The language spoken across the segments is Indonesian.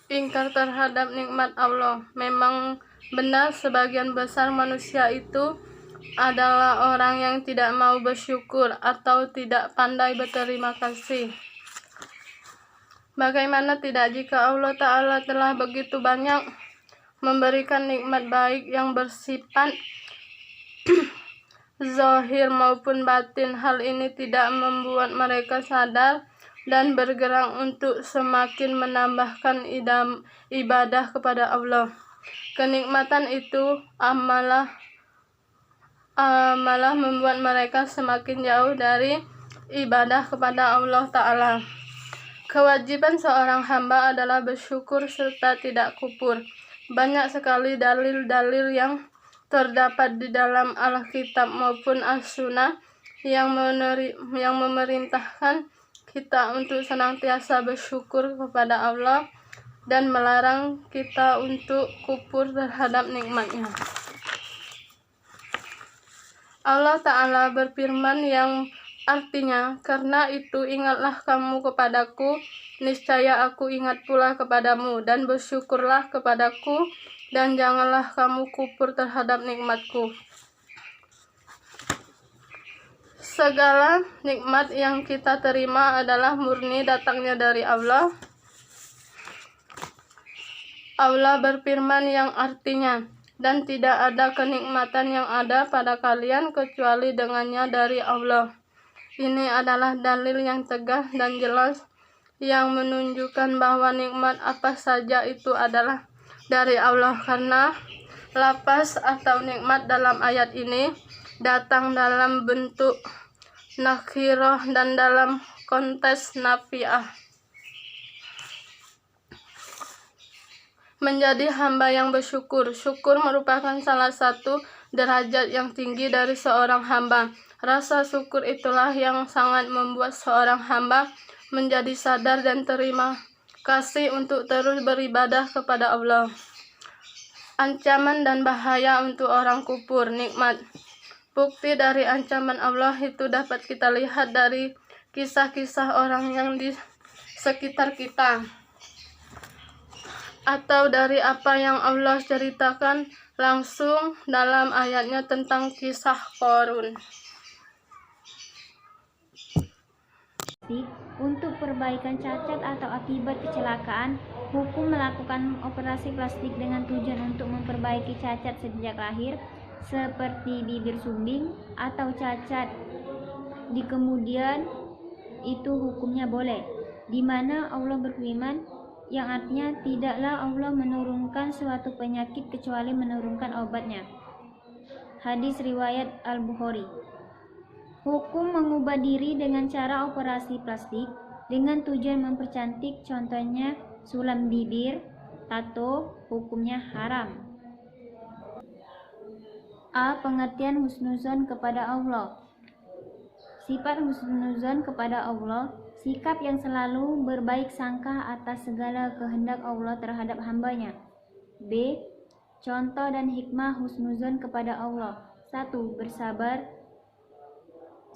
ingkar terhadap nikmat Allah. Memang benar sebagian besar manusia itu adalah orang yang tidak mau bersyukur atau tidak pandai berterima kasih. Bagaimana tidak jika Allah Ta'ala telah begitu banyak memberikan nikmat baik yang bersifat zahir maupun batin. Hal ini tidak membuat mereka sadar dan bergerak untuk semakin menambahkan ibadah kepada Allah. Kenikmatan itu malah membuat mereka semakin jauh dari ibadah kepada Allah Ta'ala. Kewajiban seorang hamba adalah bersyukur serta tidak kufur. Banyak sekali dalil-dalil yang terdapat di dalam Alkitab maupun As-Sunnah yang memerintahkan kita untuk senantiasa bersyukur kepada Allah dan melarang kita untuk kufur terhadap nikmat-Nya. Allah Ta'ala berfirman yang artinya, karena itu ingatlah kamu kepadaku, niscaya aku ingat pula kepadamu, dan bersyukurlah kepadaku, dan janganlah kamu kufur terhadap nikmatku. Segala nikmat yang kita terima adalah murni datangnya dari Allah. Allah berfirman yang artinya, dan tidak ada kenikmatan yang ada pada kalian kecuali dengannya dari Allah. Ini adalah dalil yang tegas dan jelas yang menunjukkan bahwa nikmat apa saja itu adalah dari Allah, karena lafaz atau nikmat dalam ayat ini datang dalam bentuk nakirah dan dalam konteks nafiah. Menjadi hamba yang bersyukur. Syukur merupakan salah satu derajat yang tinggi dari seorang hamba. Rasa syukur itulah yang sangat membuat seorang hamba menjadi sadar dan terima kasih untuk terus beribadah kepada Allah. Ancaman dan bahaya untuk orang kufur nikmat. Bukti dari ancaman Allah itu dapat kita lihat dari kisah-kisah orang yang di sekitar kita, atau dari apa yang Allah ceritakan langsung dalam ayatnya tentang kisah Qarun. Untuk perbaikan cacat atau akibat kecelakaan, hukum melakukan operasi plastik dengan tujuan untuk memperbaiki cacat sejak lahir, seperti bibir sumbing atau cacat di kemudian itu hukumnya boleh, di mana Allah berfirman yang artinya tidaklah Allah menurunkan suatu penyakit kecuali menurunkan obatnya. Hadis riwayat Al-Bukhari. Hukum mengubah diri dengan cara operasi plastik dengan tujuan mempercantik, contohnya sulam bibir, tato, hukumnya haram. A. Pengertian husnuzon kepada Allah. Sifat husnuzon kepada Allah, sikap yang selalu berbaik sangka atas segala kehendak Allah terhadap hambanya. B. Contoh dan hikmah husnuzon kepada Allah. 1. Bersabar.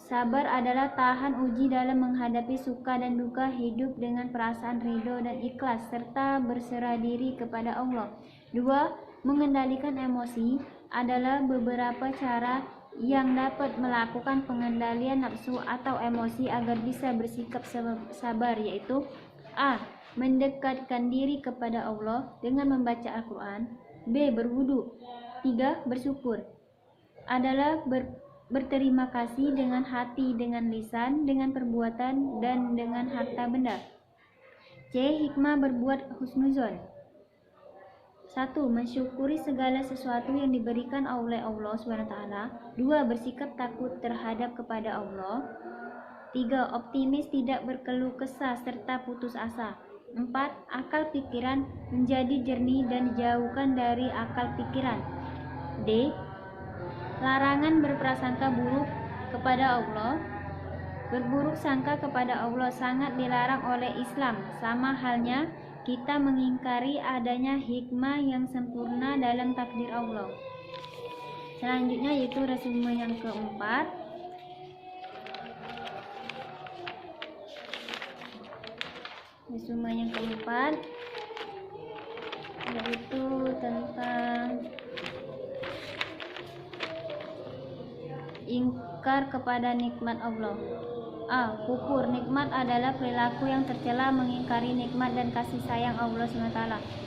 Sabar adalah tahan uji dalam menghadapi suka dan duka, hidup dengan perasaan ridho dan ikhlas, serta berserah diri kepada Allah. 2. Mengendalikan emosi adalah beberapa cara yang dapat melakukan pengendalian nafsu atau emosi agar bisa bersikap sabar, yaitu A. Mendekatkan diri kepada Allah dengan membaca Al-Quran. B. Berwudu. 3. Bersyukur adalah berterima kasih dengan hati, dengan lisan, dengan perbuatan, dan dengan harta benda. C. Hikmah berbuat husnuzon. 1. Mensyukuri segala sesuatu yang diberikan oleh Allah SWT. 2. Bersikap takut terhadap kepada Allah. 3. Optimis, tidak berkeluh kesah serta putus asa. 4. Akal pikiran menjadi jernih dan dijauhkan dari akal pikiran. D. Larangan berprasangka buruk kepada Allah. Berburuk sangka kepada Allah sangat dilarang oleh Islam. Sama halnya kita mengingkari adanya hikmah yang sempurna dalam takdir Allah. Selanjutnya yaitu resume yang keempat. yaitu tentang ingkar kepada nikmat Allah. A. Kufur. Nikmat adalah perilaku yang tercela mengingkari nikmat dan kasih sayang Allah SWT.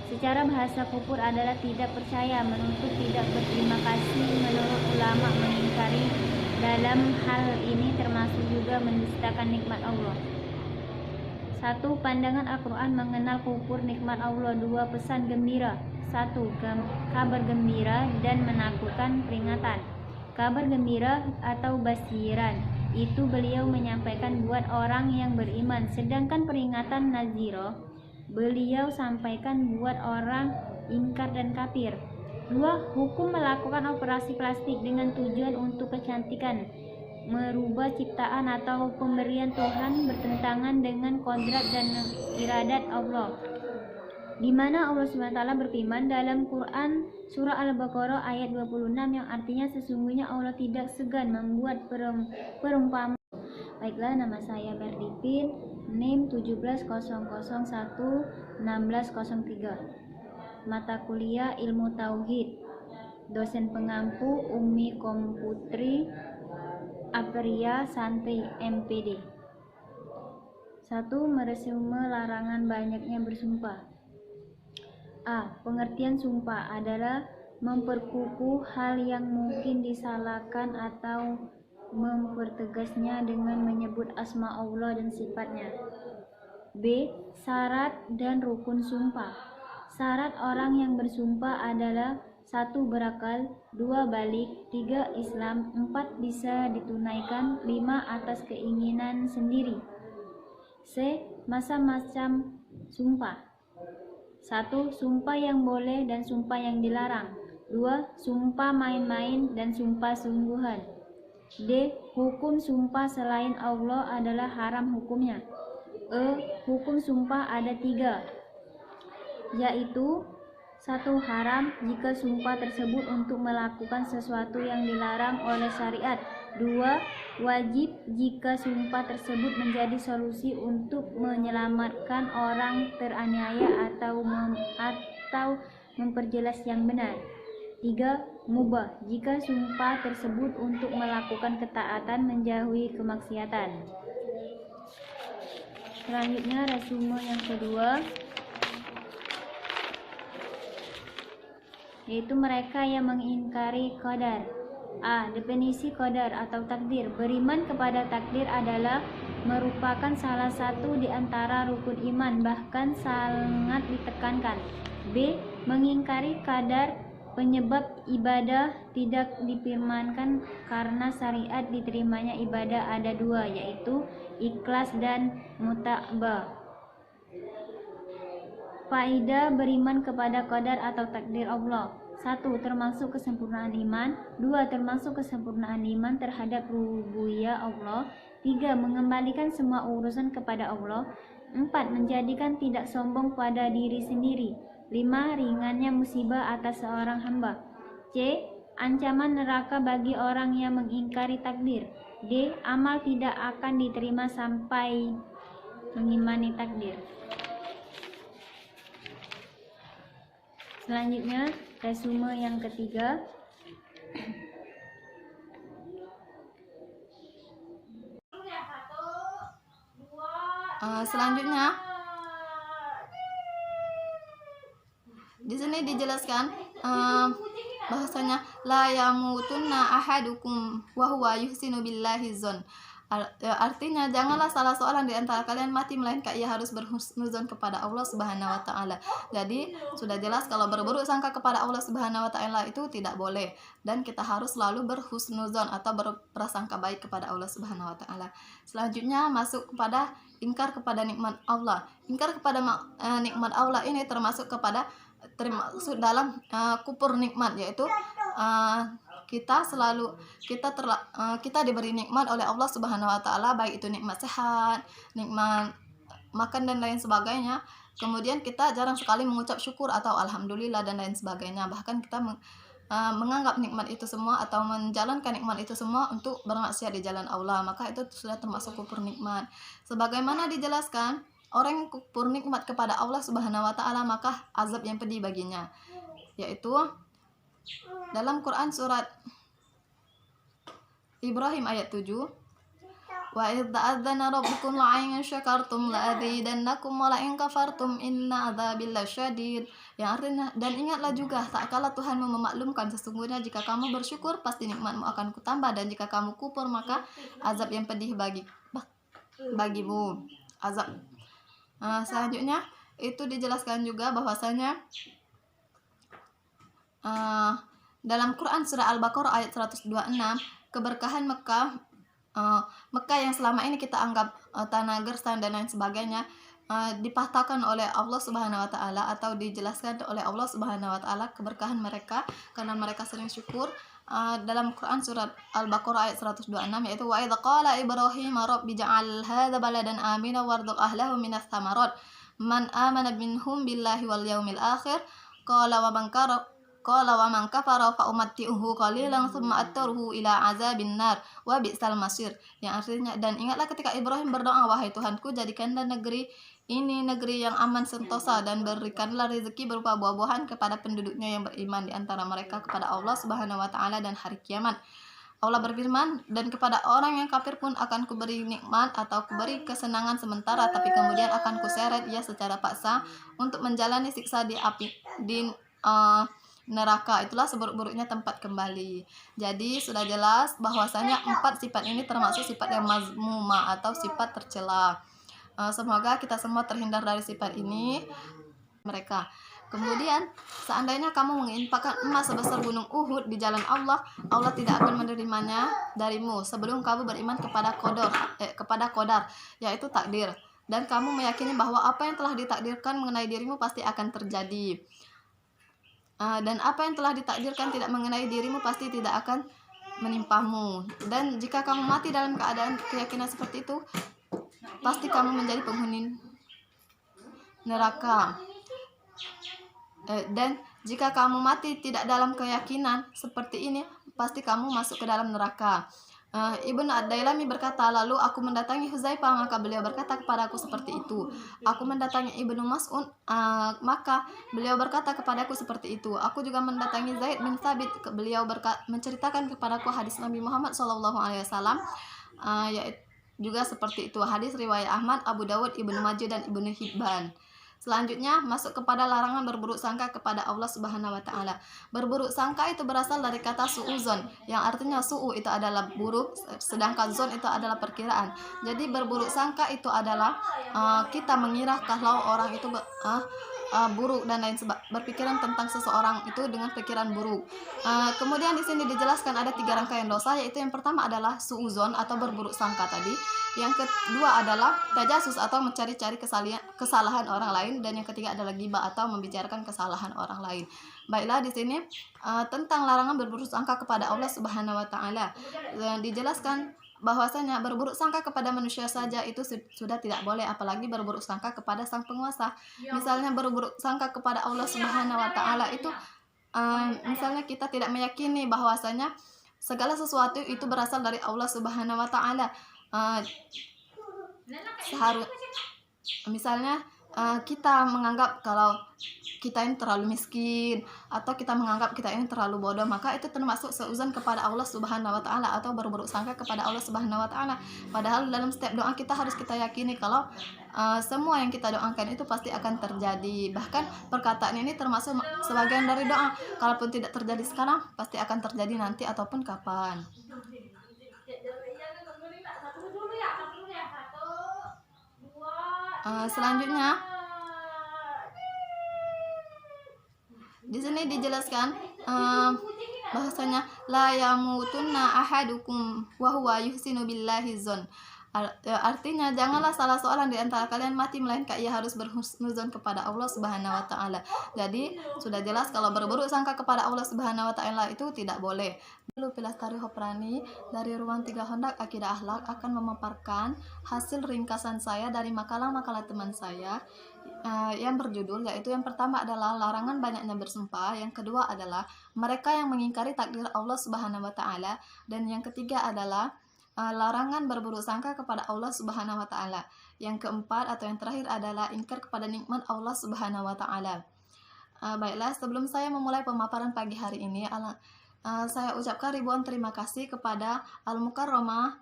Secara bahasa, kufur adalah tidak percaya, menuntut tidak berterima kasih. Menurut ulama, mengingkari dalam hal ini termasuk juga mendustakan nikmat Allah. 1. Pandangan Al-Quran mengenal kufur nikmat Allah. 2. Pesan gembira. 1. Kabar gembira dan menakutkan peringatan. Kabar gembira atau basiran itu beliau menyampaikan buat orang yang beriman, sedangkan peringatan naziro beliau sampaikan buat orang ingkar dan kafir. 2. Hukum melakukan operasi plastik dengan tujuan untuk kecantikan, merubah ciptaan atau pemberian Tuhan bertentangan dengan kodrat dan iradat Allah, di mana Allah SWT berfirman dalam Quran surah Al-Baqarah ayat 26 yang artinya sesungguhnya Allah tidak segan membuat perumpamaan. Baiklah, nama saya Berdipin, NIM 170011603. Mata kuliah Ilmu Tauhid. Dosen pengampu Umi Komputri Aperia Santri MPD. 1. Meresume larangan banyaknya bersumpah. A. Pengertian sumpah adalah memperkukuh hal yang mungkin disalahkan atau mempertegasnya dengan menyebut asma Allah dan sifatnya. B. Syarat dan rukun sumpah. Syarat orang yang bersumpah adalah 1. Berakal, 2. Balik, 3. Islam, 4. Bisa ditunaikan, 5. Atas keinginan sendiri. C. Macam-macam sumpah. 1. Sumpah yang boleh dan sumpah yang dilarang. 2. Sumpah main-main dan sumpah sungguhan. D. Hukum sumpah selain Allah adalah haram hukumnya. E. Hukum sumpah ada 3, yaitu 1. Haram jika sumpah tersebut untuk melakukan sesuatu yang dilarang oleh syariat. 2. Wajib jika sumpah tersebut menjadi solusi untuk menyelamatkan orang teraniaya atau memperjelas yang benar. 3. Mubah jika sumpah tersebut untuk melakukan ketaatan menjauhi kemaksiatan. Selanjutnya resume yang kedua, yaitu mereka yang mengingkari qadar. A. Definisi qadar atau takdir. Beriman kepada takdir adalah merupakan salah satu di antara rukun iman, bahkan sangat ditekankan. B. Mengingkari qadar penyebab ibadah tidak difirmankan karena syariat diterimanya ibadah ada 2, yaitu ikhlas dan mutabah. Faedah beriman kepada qadar atau takdir Allah. 1. Termasuk kesempurnaan iman. 2. Termasuk kesempurnaan iman terhadap rububiyah Allah. 3. Mengembalikan semua urusan kepada Allah. 4. Menjadikan tidak sombong pada diri sendiri. 5. Ringannya musibah atas seorang hamba. C. Ancaman neraka bagi orang yang mengingkari takdir. D. Amal tidak akan diterima sampai mengimani takdir. Selanjutnya resume yang ketiga, selanjutnya di sini dijelaskan bahasanya la yamutunna ahadukum wa huwa yuhsinu billahi zon. Artinya janganlah salah seorang di antara kalian mati melainkan ia harus berhusnuzon kepada Allah Subhanahu wa taala. Jadi sudah jelas kalau berburuk sangka kepada Allah Subhanahu wa taala itu tidak boleh, dan kita harus selalu berhusnuzon atau berprasangka baik kepada Allah Subhanahu wa taala. Selanjutnya masuk kepada ingkar kepada nikmat Allah. Ingkar kepada nikmat Allah ini termasuk dalam kufur nikmat, yaitu kita diberi nikmat oleh Allah Subhanahu wa taala, baik itu nikmat sehat, nikmat makan dan lain sebagainya. Kemudian kita jarang sekali mengucap syukur atau alhamdulillah dan lain sebagainya. Bahkan kita menganggap nikmat itu semua atau menjalankan nikmat itu semua untuk bermaksiat di jalan Allah, maka itu sudah termasuk kufur nikmat. Sebagaimana dijelaskan orang yang kufur nikmat kepada Allah Subhanahu wa taala, maka azab yang pedih baginya. Yaitu dalam Quran surat Ibrahim ayat 7, wa idz ta'adzana rabbukum la in syakartum la azidannakum wa la in kafartum inna adzabi lasyadid. Yang artinya, dan ingatlah juga tak kala Tuhanmu memaklumkan, sesungguhnya jika kamu bersyukur pasti nikmatmu akan kutambah, dan jika kamu kufur maka azab yang pedih bagimu. Azab. Selanjutnya itu dijelaskan juga bahwasanya dalam Quran surah Al-Baqarah ayat 126, keberkahan Mekah yang selama ini kita anggap tanah gersang dan lain sebagainya, dipatahkan oleh Allah Subhanahu wa taala, atau dijelaskan oleh Allah Subhanahu wa taala keberkahan mereka karena mereka sering syukur. Dalam Quran surat Al-Baqarah ayat 126, yaitu wa idz qala Ibrahim rabbi ja'al hadza baladan amina warzuq ahlahu minas thamarat man amana minhum billahi wal yaumil akhir qala wa man kafara fa umatti'uhu qalilan thumma attaruhu ila azabin nar wa bi'sal masir. Yang artinya, dan ingatlah ketika Ibrahim berdoa, wahai Tuhanku, jadikanlah negeri ini negeri yang aman sentosa, dan berikanlah rezeki berupa buah-buahan kepada penduduknya yang beriman di antara mereka kepada Allah Subhanahu wa taala dan hari kiamat. Allah berfirman, dan kepada orang yang kafir pun akan kuberi nikmat atau kuberi kesenangan sementara, tapi kemudian akan kuseret ia secara paksa untuk menjalani siksa di api neraka. Itulah seburuk-buruknya tempat kembali. Jadi sudah jelas bahwasanya 4 sifat ini termasuk sifat yang mazmuma atau sifat tercela. Semoga kita semua terhindar dari sifat ini mereka. Kemudian seandainya kamu menginfakkan emas sebesar gunung Uhud di jalan Allah, Allah tidak akan menerimanya darimu sebelum kamu beriman kepada qadar, yaitu takdir, dan kamu meyakini bahwa apa yang telah ditakdirkan mengenai dirimu pasti akan terjadi. Dan apa yang telah ditakdirkan tidak mengenai dirimu pasti tidak akan menimpamu. Dan jika kamu mati dalam keadaan keyakinan seperti itu, pasti kamu menjadi penghuni neraka. Dan jika kamu mati tidak dalam keyakinan seperti ini, pasti kamu masuk ke dalam neraka. Ibnu Ad-Dailami berkata, lalu aku mendatangi Huzaifah, maka beliau berkata kepadaku seperti itu. Aku mendatangi Ibnu Mas'ud, maka beliau berkata kepadaku seperti itu. Aku juga mendatangi Zaid bin Thabit, beliau menceritakan kepadaku hadis Nabi Muhammad SAW, yaitu juga seperti itu. Hadis riwayat Ahmad, Abu Dawud, Ibnu Majah, dan Ibnu Hibban. Selanjutnya masuk kepada larangan berburuk sangka kepada Allah Subhanahu wa taala. Berburuk sangka itu berasal dari kata su'uzon, yang artinya su'u itu adalah buruk, sedangkan zon itu adalah perkiraan. Jadi berburuk sangka itu adalah kita mengira kalau orang itu buruk dan lain berpikiran tentang seseorang itu dengan pikiran buruk. Kemudian di sini dijelaskan ada 3 rangkaian dosa, yaitu yang pertama adalah su'uzon atau berburuk sangka tadi. Yang kedua adalah tajasus atau mencari-cari kesalahan orang lain, dan yang ketiga adalah ghibah atau membicarakan kesalahan orang lain. Baiklah, di sini tentang larangan berburuk sangka kepada Allah Subhanahu wa taala dijelaskan bahwasanya berburuk sangka kepada manusia saja itu sudah tidak boleh, apalagi berburuk sangka kepada sang penguasa. Misalnya berburuk sangka kepada Allah Subhanahu wa taala itu misalnya kita tidak meyakini bahwasanya segala sesuatu itu berasal dari Allah Subhanahu wa taala. Misalnya kita menganggap kalau kita ini terlalu miskin, atau kita menganggap kita ini terlalu bodoh, maka itu termasuk seuzon kepada Allah Subhanahu wa taala atau berburuk sangka kepada Allah Subhanahu wa taala. Padahal dalam setiap doa kita harus kita yakini kalau semua yang kita doakan itu pasti akan terjadi. Bahkan perkataan ini termasuk sebagian dari doa. Kalaupun tidak terjadi sekarang, pasti akan terjadi nanti ataupun kapan. Selanjutnya di sini dijelaskan bahwasanya la yamutunna ahadukum wa huwa yuhsinu billahi zon. Artinya janganlah salah seorang di antara kalian mati melainkan ia harus berhusnuzon kepada Allah Subhanahu wa taala. Jadi sudah jelas kalau berburuk sangka kepada Allah Subhanahu wa taala itu tidak boleh. Lalu Pilastari Hoprani dari Ruang 3 Hondak Akidah Akhlak akan memaparkan hasil ringkasan saya dari makalah-makalah teman saya yang berjudul, yaitu yang pertama adalah larangan banyaknya bersumpah, yang kedua adalah mereka yang mengingkari takdir Allah Subhanahu wa taala, dan yang ketiga adalah larangan berburuk sangka kepada Allah Subhanahu wa taala. Yang keempat atau yang terakhir adalah ingkar kepada nikmat Allah Subhanahu wa taala. Baiklah, sebelum saya memulai pemaparan pagi hari ini, saya ucapkan ribuan terima kasih kepada Al-Mukarramah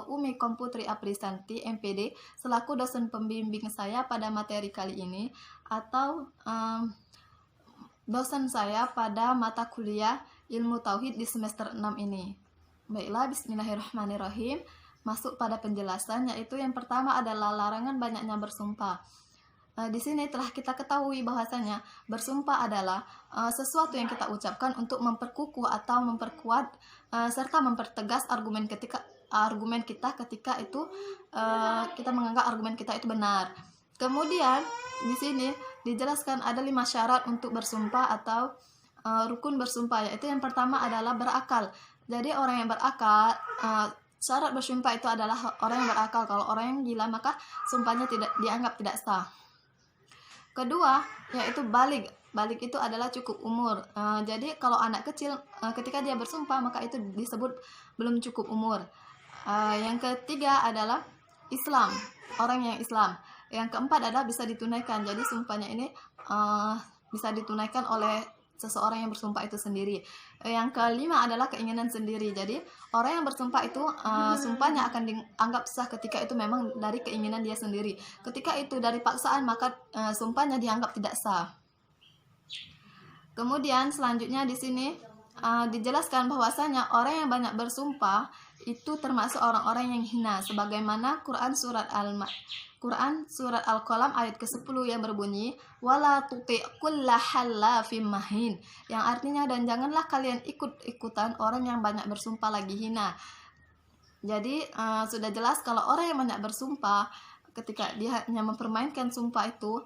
Umi Komputri Aprisanti MPD selaku dosen pembimbing saya pada materi kali ini, atau dosen saya pada mata kuliah Ilmu Tauhid di semester 6 ini. Baiklah, bismillahirrahmanirrahim. Masuk pada penjelasan, yaitu yang pertama adalah larangan banyaknya bersumpah. Di sini telah kita ketahui bahwasanya bersumpah adalah sesuatu yang kita ucapkan untuk memperkukuh atau memperkuat serta mempertegas argumen kita ketika itu kita menganggap argumen kita itu benar. Kemudian di sini dijelaskan ada 5 syarat untuk bersumpah atau rukun bersumpah, yaitu yang pertama adalah berakal. Jadi orang yang berakal, syarat bersumpah itu adalah orang yang berakal. Kalau orang yang gila maka sumpahnya dianggap tidak sah. Kedua yaitu balik. Balik itu adalah cukup umur. Jadi kalau anak kecil ketika dia bersumpah maka itu disebut belum cukup umur. Yang ketiga adalah Islam, orang yang Islam. Yang keempat adalah bisa ditunaikan. Jadi sumpahnya ini bisa ditunaikan oleh seseorang yang bersumpah itu sendiri. Yang kelima adalah keinginan sendiri. Jadi orang yang bersumpah itu sumpahnya akan dianggap sah ketika itu memang dari keinginan dia sendiri. Ketika itu dari paksaan maka sumpahnya dianggap tidak sah. Kemudian selanjutnya di sini dijelaskan bahwasanya orang yang banyak bersumpah itu termasuk orang-orang yang hina, sebagaimana Quran surat Al-Qalam ayat ke-10 yang berbunyi wala tuti' kulla halafim mahin, yang artinya dan janganlah kalian ikut-ikutan orang yang banyak bersumpah lagi hina. Jadi sudah jelas kalau orang yang banyak bersumpah ketika dia hanya mempermainkan sumpah itu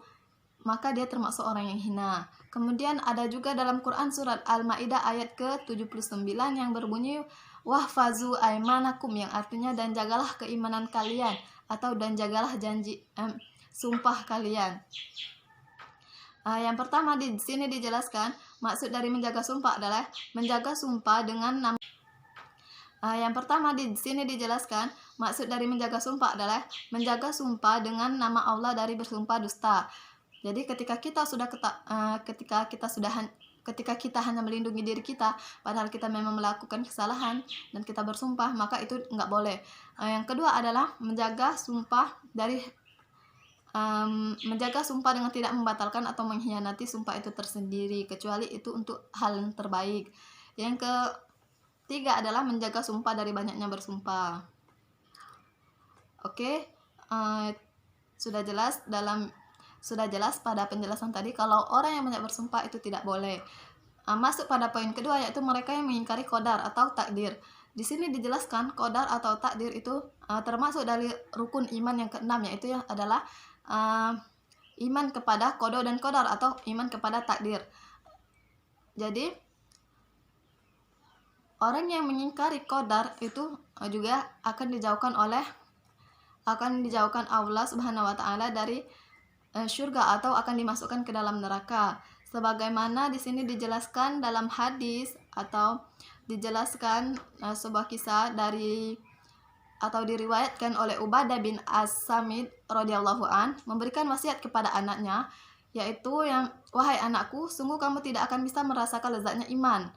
maka dia termasuk orang yang hina. Kemudian ada juga dalam Quran surat Al-Maidah ayat ke-79 yang berbunyi wahfazu aimanakum, yang artinya dan jagalah keimanan kalian atau dan jagalah janji sumpah kalian. Yang pertama di sini dijelaskan maksud dari menjaga sumpah adalah menjaga sumpah dengan nama. Yang pertama di sini dijelaskan maksud dari menjaga sumpah adalah menjaga sumpah dengan nama Allah dari bersumpah dusta. Jadi ketika kita hanya melindungi diri kita padahal kita memang melakukan kesalahan dan kita bersumpah, maka itu nggak boleh. Yang kedua adalah menjaga sumpah dengan tidak membatalkan atau mengkhianati sumpah itu tersendiri, kecuali itu untuk hal yang terbaik. Yang ketiga adalah menjaga sumpah dari banyaknya bersumpah. Oke, sudah jelas pada penjelasan tadi kalau orang yang banyak bersumpah itu tidak boleh. Masuk pada poin kedua yaitu mereka yang mengingkari qadar atau takdir. Di sini dijelaskan qadar atau takdir itu termasuk dari rukun iman yang keenam, yaitu yang adalah iman kepada qada dan qadar atau iman kepada takdir. Jadi orang yang mengingkari qadar itu juga akan dijauhkan Allah Subhanahu wa taala dari surga atau akan dimasukkan ke dalam neraka, sebagaimana di sini dijelaskan dalam hadis atau dijelaskan sebuah kisah atau diriwayatkan oleh Ubadah bin As-Samit radhiyallahu an memberikan wasiat kepada anaknya, yaitu yang wahai anakku, sungguh kamu tidak akan bisa merasakan lezatnya iman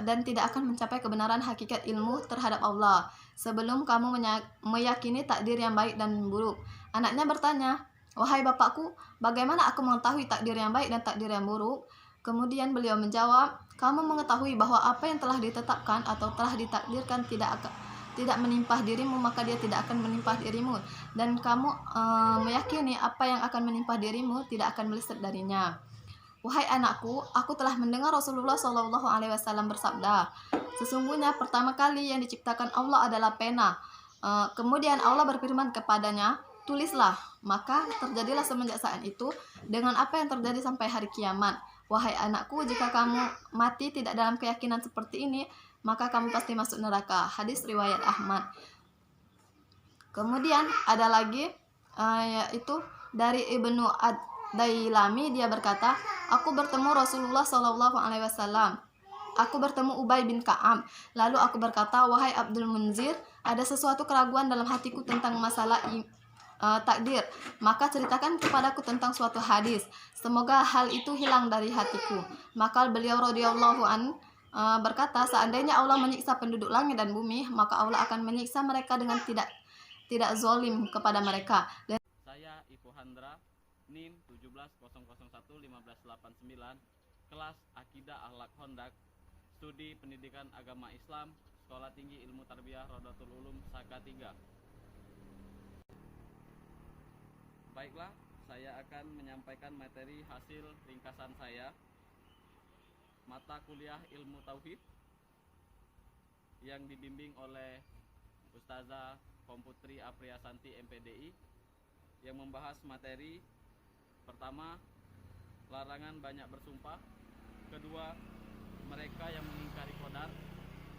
dan tidak akan mencapai kebenaran hakikat ilmu terhadap Allah sebelum kamu meyakini takdir yang baik dan buruk. Anaknya bertanya, wahai bapakku, bagaimana aku mengetahui takdir yang baik dan takdir yang buruk? Kemudian beliau menjawab, kamu mengetahui bahwa apa yang telah ditetapkan atau telah ditakdirkan tidak menimpa dirimu, maka dia tidak akan menimpa dirimu. Dan kamu meyakini apa yang akan menimpa dirimu tidak akan meleset darinya. Wahai anakku, aku telah mendengar Rasulullah SAW bersabda, sesungguhnya pertama kali yang diciptakan Allah adalah pena. Kemudian Allah berfirman kepadanya, tulislah. Maka terjadilah semenjak saat itu dengan apa yang terjadi sampai hari kiamat. Wahai anakku, jika kamu mati tidak dalam keyakinan seperti ini, maka kamu pasti masuk neraka. Hadis riwayat Ahmad. Kemudian ada lagi yaitu dari Ibnu Ad-Dailami, dia berkata, aku bertemu Rasulullah SAW. Aku bertemu Ubay bin Ka'ab. Lalu aku berkata, "Wahai Abdul Munzir, ada sesuatu keraguan dalam hatiku tentang masalah takdir. Maka ceritakan kepadaku tentang suatu hadis. Semoga hal itu hilang dari hatiku." Maka beliau radhiyallahu an berkata, "Seandainya Allah menyiksa penduduk langit dan bumi, maka Allah akan menyiksa mereka dengan tidak zalim kepada mereka." Dan saya Ipu Handra, NIM 1700011589, kelas Akidah Akhlak Hondak, studi pendidikan agama Islam, Sekolah Tinggi Ilmu Tarbiyah Rodatul Ulum Saka 3. Baiklah, saya akan menyampaikan materi hasil ringkasan saya, mata kuliah Ilmu Tauhid, yang dibimbing oleh Ustazah Komputri Apriyasanti MPDI, yang membahas materi pertama, larangan banyak bersumpah; kedua, mereka yang mengingkari qadar;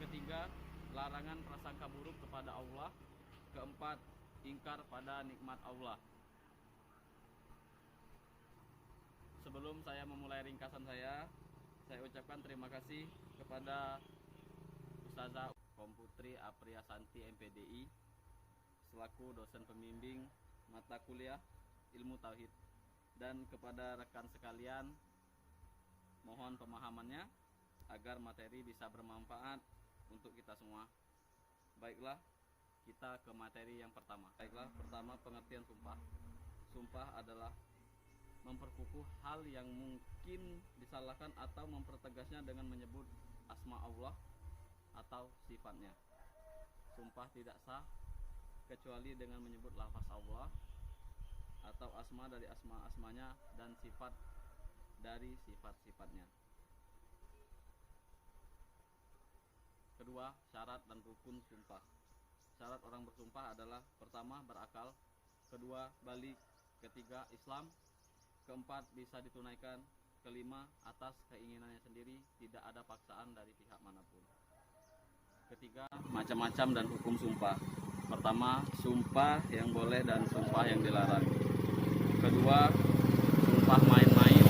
ketiga, larangan prasangka buruk kepada Allah; keempat, ingkar pada nikmat Allah. Sebelum saya memulai ringkasan saya ucapkan terima kasih kepada Ustazah Komputri Apriyasanti MPDI selaku dosen pembimbing mata kuliah Ilmu Tauhid, dan kepada rekan sekalian, mohon pemahamannya agar materi bisa bermanfaat untuk kita semua. Baiklah, kita ke materi yang pertama. Pertama, pengertian sumpah. Sumpah adalah memperkukuh hal yang mungkin disalahkan atau mempertegasnya dengan menyebut asma Allah atau sifatnya. Sumpah tidak sah kecuali dengan menyebut lafaz Allah atau asma dari asma-asmanya dan sifat dari sifat-sifatnya. Kedua, syarat dan rukun sumpah. Syarat orang bersumpah adalah: pertama, berakal; kedua, balik; ketiga, Islam; keempat, bisa ditunaikan; kelima, atas keinginannya sendiri, tidak ada paksaan dari pihak manapun. Ketiga, macam-macam dan hukum sumpah. Pertama, sumpah yang boleh dan sumpah yang dilarang. Kedua, sumpah main-main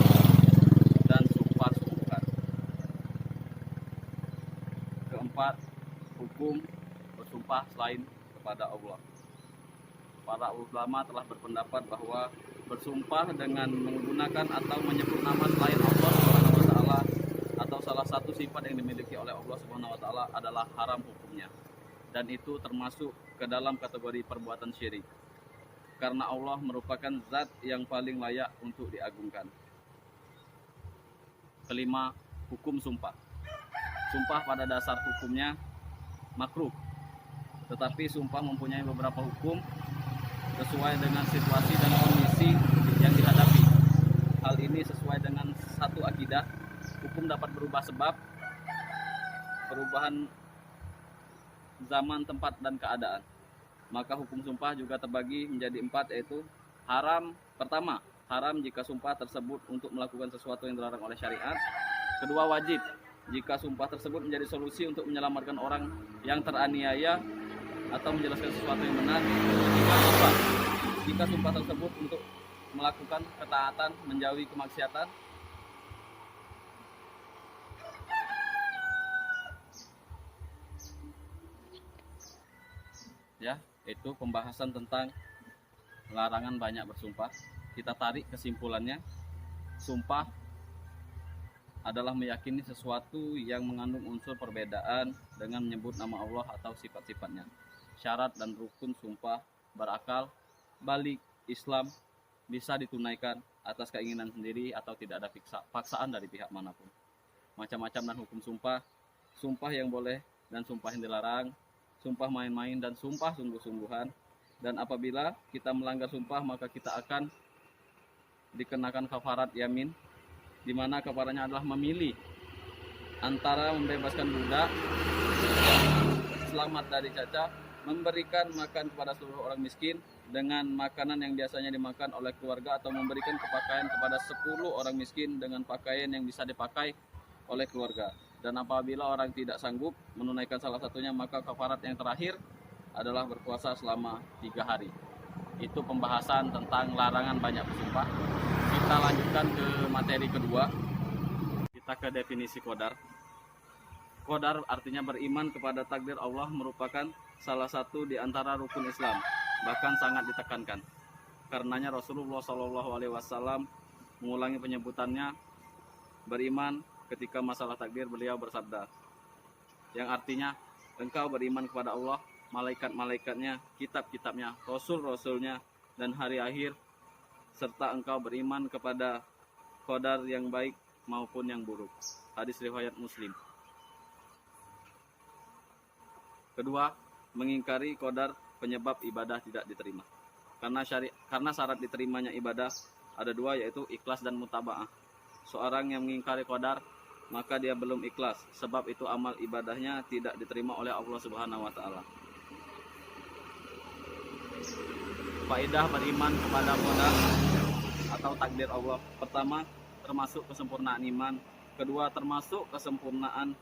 dan sumpah sungguhan. Keempat, hukum bersumpah selain kepada Allah. Para ulama telah berpendapat bahwa bersumpah dengan menggunakan atau menyebut nama selain Allah Subhanahu wa taala atau salah satu sifat yang dimiliki oleh Allah Subhanahu wa taala adalah haram hukumnya, dan itu termasuk ke dalam kategori perbuatan syirik, karena Allah merupakan zat yang paling layak untuk diagungkan. Kelima, hukum sumpah. Sumpah pada dasar hukumnya makruh, tetapi sumpah mempunyai beberapa hukum sesuai dengan situasi dan kondisi yang dihadapi. Hal ini sesuai dengan satu akidah. Hukum dapat berubah sebab perubahan zaman, tempat, dan keadaan. Maka hukum sumpah juga terbagi menjadi 4, yaitu haram. Pertama, haram jika sumpah tersebut untuk melakukan sesuatu yang dilarang oleh syariat. Kedua, wajib jika sumpah tersebut menjadi solusi untuk menyelamatkan orang yang teraniaya atau menjelaskan sesuatu yang benar. Ketiga, sumpah jika sumpah tersebut untuk melakukan ketaatan, menjauhi kemaksiatan. Ya, itu pembahasan tentang larangan banyak bersumpah. Kita tarik kesimpulannya. Sumpah adalah meyakini sesuatu yang mengandung unsur perbedaan dengan menyebut nama Allah atau sifat-sifatnya. Syarat dan rukun sumpah: berakal, balik, Islam, bisa ditunaikan atas keinginan sendiri atau tidak ada paksaan dari pihak manapun. Macam-macam dan hukum sumpah: sumpah yang boleh dan sumpah yang dilarang, sumpah main-main dan sumpah sungguh-sungguhan. Dan apabila kita melanggar sumpah, maka kita akan dikenakan kafarat yamin, di mana kafaratnya adalah memilih antara membebaskan budak, selamat dari cacat, memberikan makan kepada seluruh orang miskin dengan makanan yang biasanya dimakan oleh keluarga, atau memberikan pakaian kepada 10 orang miskin dengan pakaian yang bisa dipakai oleh keluarga. Dan apabila orang tidak sanggup menunaikan salah satunya, maka kafarat yang terakhir adalah berpuasa selama 3 hari. Itu pembahasan tentang larangan banyak bersumpah. Kita lanjutkan ke materi kedua. Kita ke definisi qadar. Qadar artinya beriman kepada takdir Allah merupakan salah satu di antara rukun Islam, bahkan sangat ditekankan. Karenanya Rasulullah SAW mengulangi penyebutannya beriman ketika masalah takdir. Beliau bersabda, yang artinya engkau beriman kepada Allah, malaikat-malaikatnya, kitab-kitabnya, rasul-rasulnya, dan hari akhir, serta engkau beriman kepada qadar yang baik maupun yang buruk. Hadis riwayat Muslim. Kedua, mengingkari qadar penyebab ibadah tidak diterima. Karena syarat diterimanya ibadah ada dua, yaitu ikhlas dan mutaba'ah. Seorang yang mengingkari qadar, maka dia belum ikhlas, sebab itu amal ibadahnya tidak diterima oleh Allah Subhanahu wa taala. Faedah beriman kepada qadar atau takdir Allah. Pertama, termasuk kesempurnaan iman. Kedua, termasuk kesempurnaan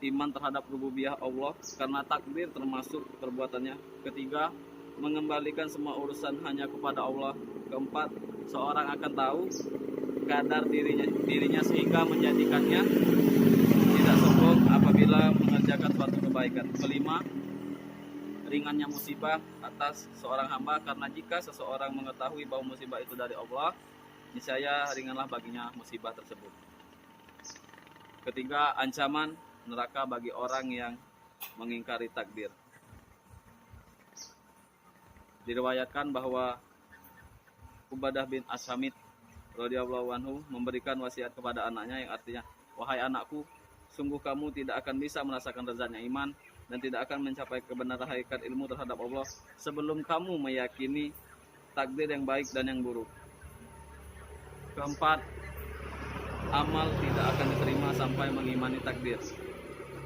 iman terhadap rububiyah Allah, karena takdir termasuk perbuatannya. Ketiga, mengembalikan semua urusan hanya kepada Allah. Keempat, seorang akan tahu kadar dirinya sehingga menjadikannya tidak sombong apabila mengerjakan suatu kebaikan. Kelima, ringannya musibah atas seorang hamba, karena jika seseorang mengetahui bahwa musibah itu dari Allah, niscaya ringanlah baginya musibah tersebut. Ketiga, ancaman neraka bagi orang yang mengingkari takdir. Diriwayatkan bahwa Ubadah bin As-Samit radhiyallahu anhu memberikan wasiat kepada anaknya, yang artinya, wahai anakku, sungguh kamu tidak akan bisa merasakan lezatnya iman dan tidak akan mencapai kebenaran hakikat ilmu terhadap Allah sebelum kamu meyakini takdir yang baik dan yang buruk. Keempat, amal tidak akan diterima sampai mengimani takdir.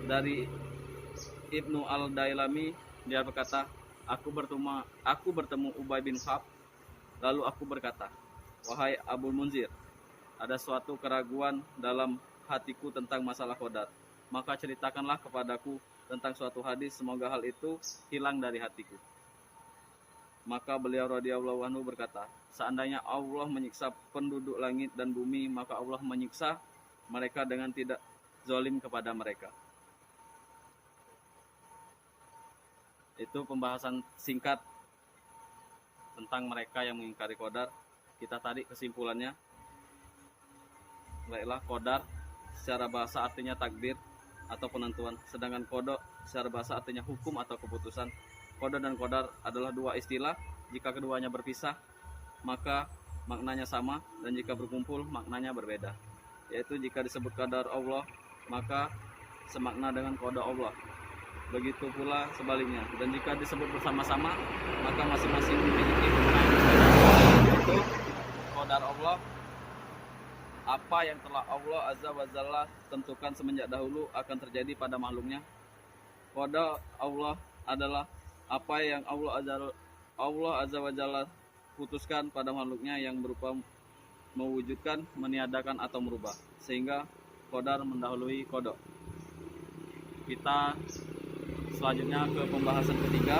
Dari Ibnu Al-Dailami, dia berkata, aku bertemu Ubay bin Ka'ab, lalu aku berkata, wahai Abu Munzir, ada suatu keraguan dalam hatiku tentang masalah qadar. Maka ceritakanlah kepadaku tentang suatu hadis, semoga hal itu hilang dari hatiku. Maka beliau radhiyallahu anhu berkata, seandainya Allah menyiksa penduduk langit dan bumi, maka Allah menyiksa mereka dengan tidak zalim kepada mereka. Itu pembahasan singkat tentang mereka yang mengingkari qadar. Kita tarik kesimpulannya. Baiklah, qadar secara bahasa artinya takdir atau penentuan, sedangkan qada secara bahasa artinya hukum atau keputusan. Qada dan qadar adalah dua istilah. Jika keduanya berpisah, maka maknanya sama, dan jika berkumpul, maknanya berbeda. Yaitu jika disebut qadar Allah, maka semakna dengan qada Allah. Begitu pula sebaliknya. Dan jika disebut bersama-sama, maka masing-masing memiliki makna yang berbeda. Yaitu qadar Allah, apa yang telah Allah Azza wa Jalla tentukan semenjak dahulu akan terjadi pada makhluknya. Qada Allah adalah apa yang Allah Azza wa Jalla putuskan pada makhluknya yang berupa mewujudkan, meniadakan, atau merubah, sehingga qadar mendahului qada. Kita selanjutnya ke pembahasan ketiga,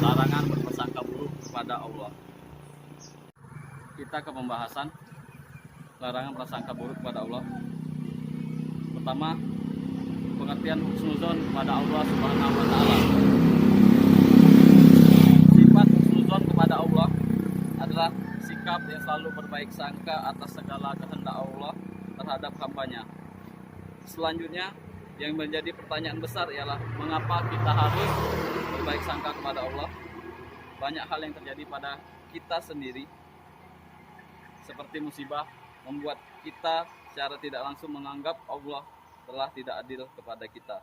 larangan berprasangka buruk kepada Allah. Kita ke pembahasan larangan prasangka buruk kepada Allah. Pertama, pengertian husnuzon kepada Allah Subhanahu wa taala. Sifat husnuzon kepada Allah adalah sikap yang selalu berbaik sangka atas segala kehendak Allah terhadap hambanya. Selanjutnya, yang menjadi pertanyaan besar ialah mengapa kita harus berbaik sangka kepada Allah. Banyak hal yang terjadi pada kita sendiri, seperti musibah, membuat kita secara tidak langsung menganggap Allah telah tidak adil kepada kita.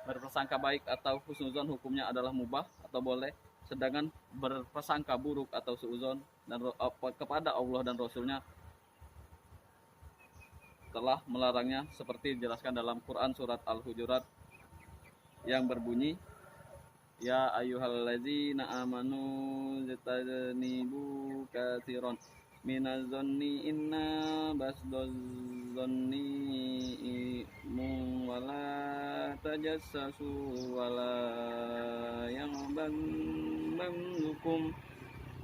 Berprasangka baik atau husnuzon hukumnya adalah mubah atau boleh, sedangkan berprasangka buruk atau suuzon dan kepada Allah dan Rasulnya telah melarangnya, seperti dijelaskan dalam Quran surat Al-Hujurat yang berbunyi, ya ayyuhallazina amanu jatanibu katsiran minaz-zanni inna basdaz-zanni wala tajassasu wala yambannukum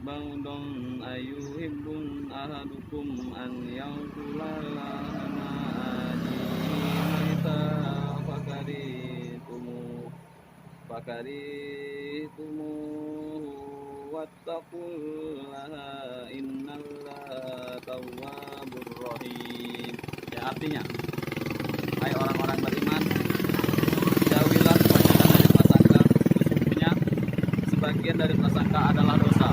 ba'dun ayyuhibbun ahadukum an yaqula la fakarihtumuhu wattaqullaha innallaha tawwabur rahim. Ya, artinya, hai orang-orang beriman, jauhilah kebanyakan dari prasangka. Sesungguhnya sebagian dari prasangka adalah dosa.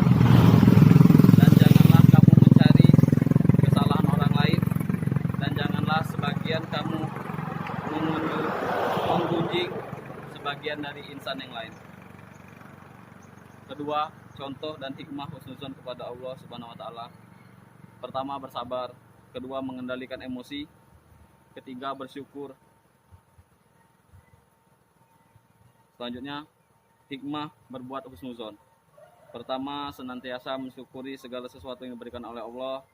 Dan janganlah kamu mencari kesalahan orang lain, dan janganlah sebagian kamu menggunjing sebagian dari insan yang lain. Kedua, contoh dan hikmah husnuzon kepada Allah Subhanahu wa taala. Pertama, bersabar. Kedua, mengendalikan emosi. Ketiga, bersyukur. Selanjutnya, hikmah berbuat husnuzon. Pertama, senantiasa mensyukuri segala sesuatu yang diberikan oleh Allah,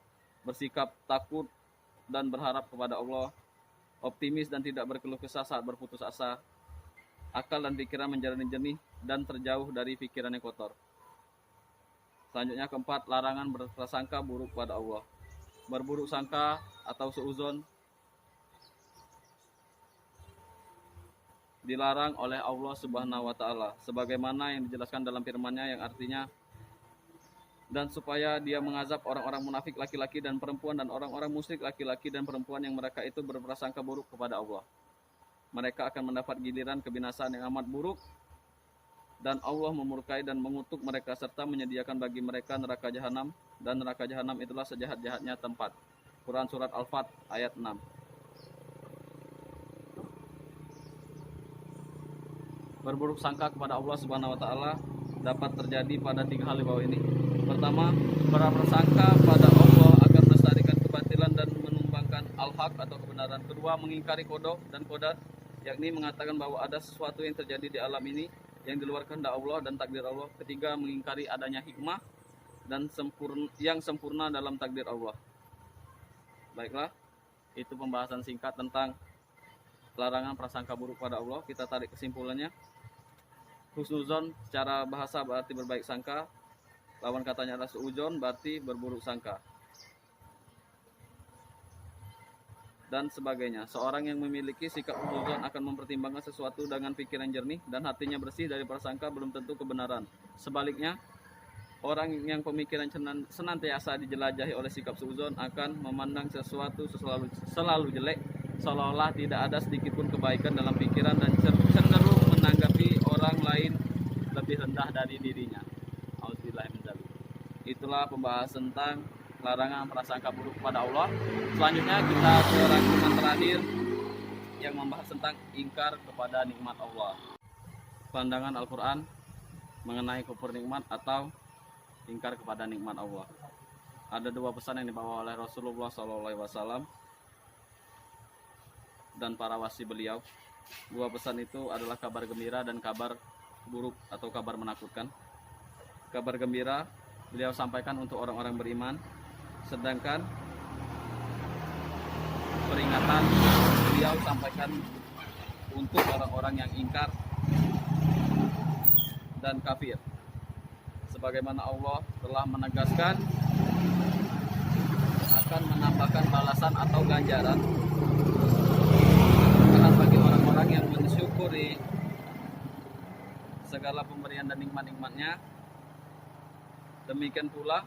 bersikap takut dan berharap kepada Allah, optimis dan tidak berkeluh kesah saat berputus asa, akal dan pikiran menjadi jernih dan terjauh dari pikiran yang kotor. Selanjutnya, keempat, larangan berprasangka buruk pada Allah. Berburuk sangka atau suuzon dilarang oleh Allah Subhanahu wa taala, sebagaimana yang dijelaskan dalam firman-Nya yang artinya, dan supaya Dia mengazab orang-orang munafik laki-laki dan perempuan dan orang-orang musyrik laki-laki dan perempuan yang mereka itu berprasangka buruk kepada Allah. Mereka akan mendapat giliran kebinasaan yang amat buruk, dan Allah memurkai dan mengutuk mereka serta menyediakan bagi mereka neraka jahanam, dan neraka jahanam itulah sejahat-jahatnya tempat. Quran surat Al-Fat ayat 6. Berburuk sangka kepada Allah Subhanahu wa taala dapat terjadi pada 3 hal di bawah ini. Pertama, berprasangka pada Allah akan melestarikan kebatilan dan menumbangkan al-haq atau kebenaran. Kedua, mengingkari qada dan qadar, yakni mengatakan bahwa ada sesuatu yang terjadi di alam ini yang di luar kehendak Allah dan takdir Allah. Ketiga, mengingkari adanya hikmah dan yang sempurna dalam takdir Allah. Baiklah, itu pembahasan singkat tentang larangan prasangka buruk pada Allah. Kita tarik kesimpulannya. Husnuzon secara bahasa berarti berbaik sangka, lawan katanya adalah suudzon berarti berburuk sangka, dan sebagainya. Seorang yang memiliki sikap husnuzon akan mempertimbangkan sesuatu dengan pikiran jernih dan hatinya bersih dari prasangka belum tentu kebenaran. Sebaliknya, orang yang pemikiran senantiasa dijelajahi oleh sikap suudzon akan memandang sesuatu selalu jelek, seolah-olah tidak ada sedikit pun kebaikan dalam pikiran dan cenderung menanggapi orang lain lebih rendah dari dirinya. Auzubillahiminzalik. Itulah pembahasan tentang larangan prasangka buruk kepada Allah. Selanjutnya kita ke rangkuman terakhir yang membahas tentang ingkar kepada nikmat Allah. Pandangan Al-Quran mengenai kufur nikmat atau ingkar kepada nikmat Allah. Ada 2 pesan yang dibawa oleh Rasulullah SAW dan para wasi beliau. 2 pesan itu adalah kabar gembira dan kabar buruk atau kabar menakutkan. Kabar gembira beliau sampaikan untuk orang-orang beriman, sedangkan peringatan beliau sampaikan untuk orang-orang yang ingkar dan kafir. Sebagaimana Allah telah menegaskan akan menambahkan balasan atau ganjaran bagi orang-orang yang mensyukuri segala pemberian dan nikmat-nikmatnya. Demikian pula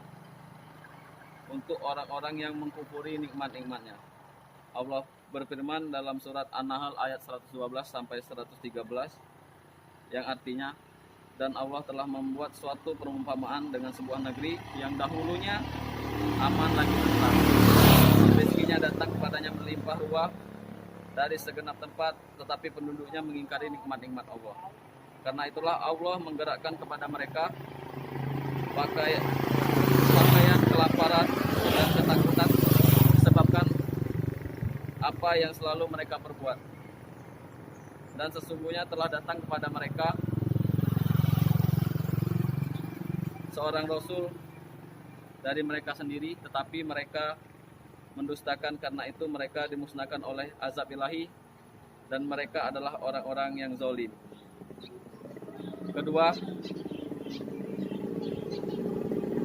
untuk orang-orang yang mengkufuri nikmat-nikmatnya. Allah berfirman dalam surat An-Nahl ayat 112 sampai 113 yang artinya, dan Allah telah membuat suatu perumpamaan dengan sebuah negeri yang dahulunya aman lagi tentram. Rezekinya datang kepadanya melimpah ruah dari segenap tempat, tetapi penduduknya mengingkari nikmat-nikmat Allah. Karena itulah Allah menggerakkan kepada mereka pakaian kelaparan dan ketakutan disebabkan apa yang selalu mereka perbuat. Dan sesungguhnya telah datang kepada mereka seorang Rasul dari mereka sendiri, tetapi mereka mendustakan, karena itu mereka dimusnahkan oleh azab ilahi dan mereka adalah orang-orang yang zalim. Kedua,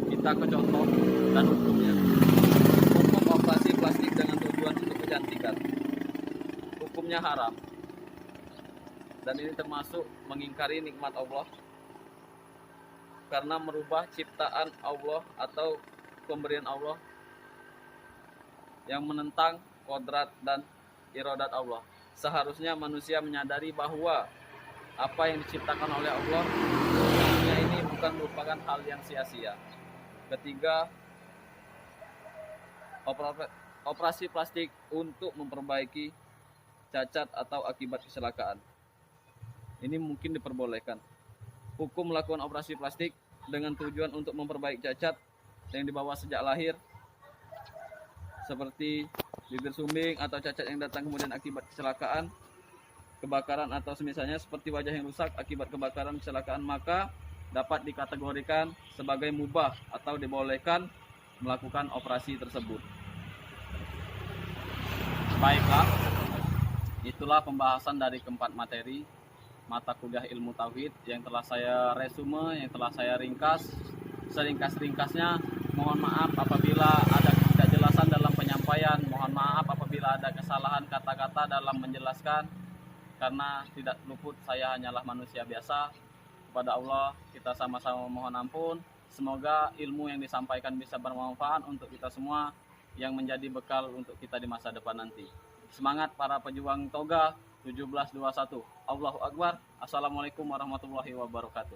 kita ke contoh dan hukumnya. Hukum operasi plastik dengan tujuan untuk kecantikan. Hukumnya haram. dan ini termasuk mengingkari nikmat Allah karena merubah ciptaan Allah atau pemberian Allah yang menentang kodrat dan iradat Allah. Seharusnya manusia menyadari bahwa apa yang diciptakan oleh Allah dunia ini bukan merupakan hal yang sia-sia. Ketiga, operasi plastik untuk memperbaiki cacat atau akibat kecelakaan. Ini mungkin diperbolehkan. Hukum melakukan operasi plastik dengan tujuan untuk memperbaiki cacat yang dibawa sejak lahir, seperti bibir sumbing atau cacat yang datang kemudian akibat kecelakaan, kebakaran atau semisalnya seperti wajah yang rusak akibat kebakaran kecelakaan, maka dapat dikategorikan sebagai mubah atau dibolehkan melakukan operasi tersebut. Baiklah, itulah pembahasan dari keempat materi mata kuliah ilmu tauhid yang telah saya resume, yang telah saya ringkas seringkas-ringkasnya. Mohon maaf apabila ada ketidakjelasan dalam penyampaian, mohon maaf apabila ada kesalahan kata-kata dalam menjelaskan, karena tidak luput, saya hanyalah manusia biasa. Kepada Allah kita sama-sama mohon ampun. Semoga ilmu yang disampaikan bisa bermanfaat untuk kita semua, yang menjadi bekal untuk kita di masa depan nanti. Semangat para pejuang toga 1721. Allahu Akbar. Assalamualaikum warahmatullahi wabarakatuh.